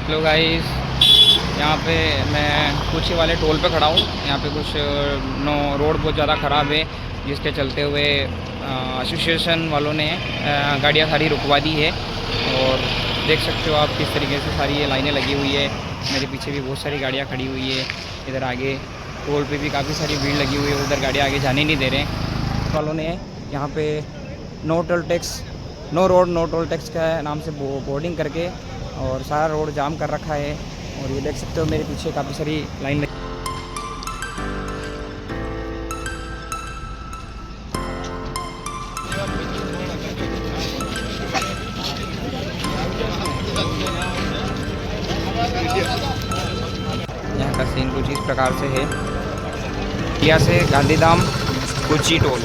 Hello guys, यहाँ पे मैं कुची वाले टोल पे खड़ा हूँ। यहाँ पे कुछ रोड बहुत ज़्यादा ख़राब है, जिसके चलते हुए एसोसिएशन वालों ने गाड़ियाँ सारी रुकवा दी है। और देख सकते हो आप किस तरीके से सारी ये लाइनें लगी हुई है। मेरे पीछे भी बहुत सारी गाड़ियाँ खड़ी हुई है। इधर आगे टोल पे भी काफ़ी सारी भीड़ लगी हुई है, उधर गाड़ियाँ आगे जाने नहीं दे रहे वालों ने। यहाँ पे no toll tax, no road no toll tax का नाम से बोर्डिंग करके और सारा रोड जाम कर रखा है। और ये देख सकते हो मेरे पीछे काफ़ी सारी लाइन लगी। यहाँ का सीन कुछ इस प्रकार से है। यहाँ से गांधीधाम कुची टोल।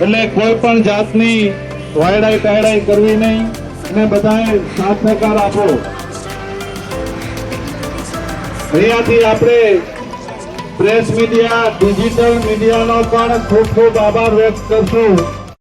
એટલે કોઈ પણ જાતની વાયડાઈ ટાયડાઈ કરવી નહીં અને બધાએ સાથ સહકાર આપો। અહીંયાથી આપણે પ્રેસ મીડિયા, ડિજિટલ મીડિયાનો પણ ખૂબ ખૂબ આભાર વ્યક્ત કરશું।